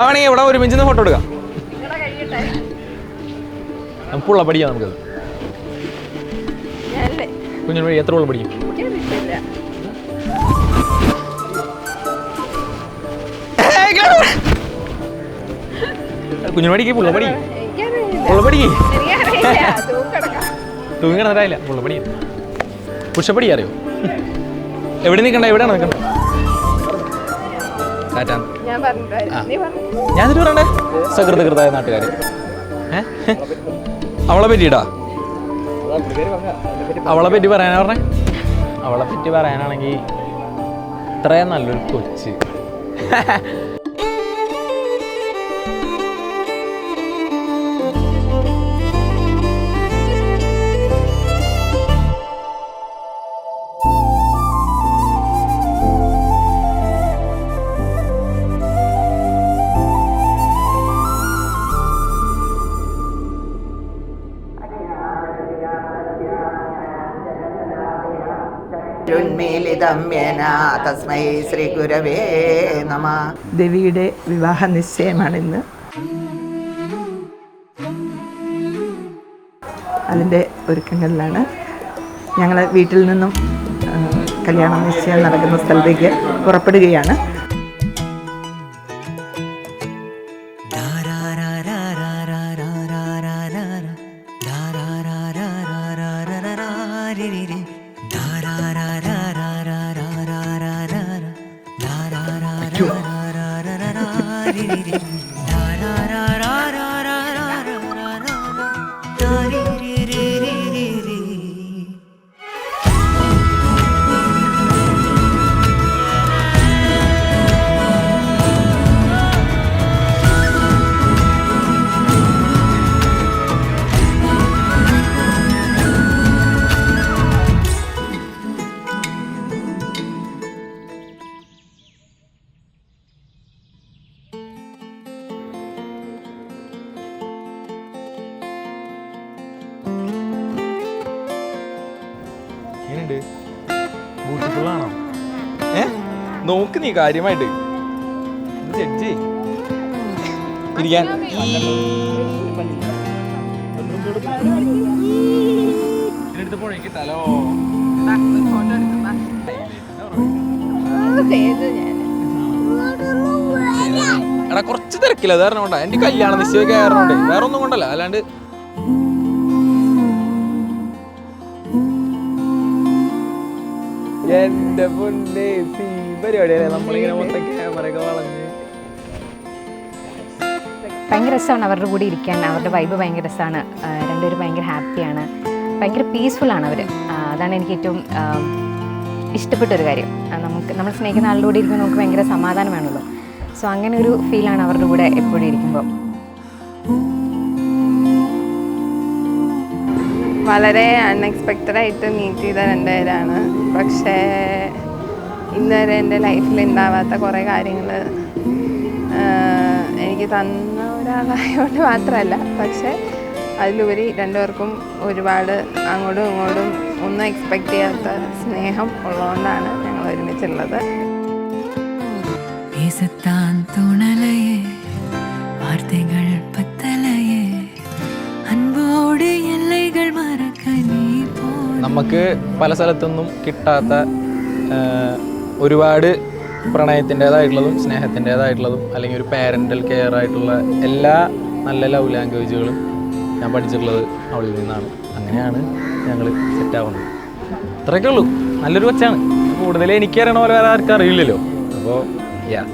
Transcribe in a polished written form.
ആണെങ്കിൽ ഇവിടെ ഒരു മിഞ്ചിന്ന് ഫോട്ടോ എടുക്കാം. നമുക്കുള്ള പഠിക്കാം. നമുക്കത് കുഞ്ഞു വഴി എത്ര ഉള്ള പഠിക്കും? കുഞ്ഞു പഠിക്ക് പുള്ളപടി പുള്ളപടിക്ക് തൂങ്ങി കിടന്നില്ല. പുള്ളപടി പുഷപ്പടി അറിയോ? എവിടെ നിൽക്കണ്ട? എവിടെയാണ് നിൽക്കണ്ട? ഞാനിട്ട് പറയണ്ടേ സകൃതകൃതായ നാട്ടുകാര്. അവളെ പറ്റിയിട്ടാ? അവളെ പറ്റി പറയാനാ പറഞ്ഞേ? അവളെ പറ്റി പറയാനാണെങ്കിൽ ഇത്രയും നല്ലൊരു കൊച്ച്. തസ്മൈ ശ്രീ ഗുരവേ നമഃ. ദേവിയുടെ വിവാഹ നിശ്ചയമാണിന്ന്. അതിൻ്റെ ഒരുക്കങ്ങളിലാണ്. ഞങ്ങൾ വീട്ടിൽ നിന്നും കല്യാണ നിശ്ചയം നടക്കുന്ന സ്ഥലത്തേക്ക് പുറപ്പെടുകയാണ്. ബ്യൂട്ടിഫുള്ളാണോ? നോക്ക് നീ കാര്യമായിട്ട് ജഡ്ജി ഇരിക്കാൻ. കിട്ടാലോ എടാ കുറച്ച് തിരക്കില്ല. അത് കാരണം കൊണ്ടാ എന്റെ കല്യാണ നിശ്ചയമൊക്കെ ആയതുകൊണ്ടേ, വേറെ ഒന്നും കൊണ്ടല്ല. അല്ലാണ്ട് എന്റെ പൊന്നേ പരിപാടിയല്ലേ നമ്മളിങ്ങനെ മൊത്തം ക്യാമറയൊക്കെ വളഞ്ഞ്. ഭയങ്കര രസമാണ് അവരുടെ കൂടെ ഇരിക്കാൻ. അവരുടെ വൈബ് ഭയങ്കര രസമാണ്. രണ്ടുപേരും ഭയങ്കര ഹാപ്പിയാണ്, ഭയങ്കര പീസ്ഫുള്ളാണ് അവർ. അതാണ് എനിക്ക് ഏറ്റവും ഇഷ്ടപ്പെട്ടൊരു കാര്യം. നമ്മൾ സ്നേഹിക്കുന്ന ആളുടെ കൂടെ ഇരിക്കുമ്പോൾ നമുക്ക് ഭയങ്കര സമാധാനം വേണമല്ലോ. സോ അങ്ങനെ ഒരു ഫീലാണ് അവരുടെ കൂടെ എപ്പോഴും ഇരിക്കുമ്പോൾ. വളരെ അൺഎക്സ്പെക്റ്റഡായിട്ട് മീറ്റ് ചെയ്ത രണ്ടുപേരാണ്. പക്ഷേ ഇന്നുവരെ എൻ്റെ ലൈഫിൽ ഉണ്ടാവാത്ത കുറേ കാര്യങ്ങൾ എനിക്ക് തന്ന ഒരാളായതുകൊണ്ട് മാത്രമല്ല, പക്ഷേ അതിലുപരി രണ്ടുപേർക്കും ഒരുപാട് അങ്ങോട്ടും ഇങ്ങോട്ടും ഒന്നും എക്സ്പെക്റ്റ് ചെയ്യാത്ത സ്നേഹം ഉള്ളതുകൊണ്ടാണ് ഞങ്ങൾ ഒരുമിച്ചുള്ളത്. നമുക്ക് പല സ്ഥലത്തൊന്നും കിട്ടാത്ത ഒരുപാട് പ്രണയത്തിൻ്റേതായിട്ടുള്ളതും സ്നേഹത്തിൻ്റേതായിട്ടുള്ളതും അല്ലെങ്കിൽ ഒരു പാരൻ്റൽ കെയർ ആയിട്ടുള്ള എല്ലാ നല്ല ലവ് ലാംഗ്വേജുകളും ഞാൻ പഠിച്ചിട്ടുള്ളത് അവളിൽ നിന്നാണ്. അങ്ങനെയാണ് ഞങ്ങൾ സെറ്റാവുന്നത്. ഇത്രയൊക്കെ ഉള്ളൂ. നല്ലൊരു കൊച്ചാണ്. കൂടുതൽ എനിക്കറിയണ പോലെ വേറെ ആർക്കും അറിയില്ലല്ലോ. അപ്പോൾ യാ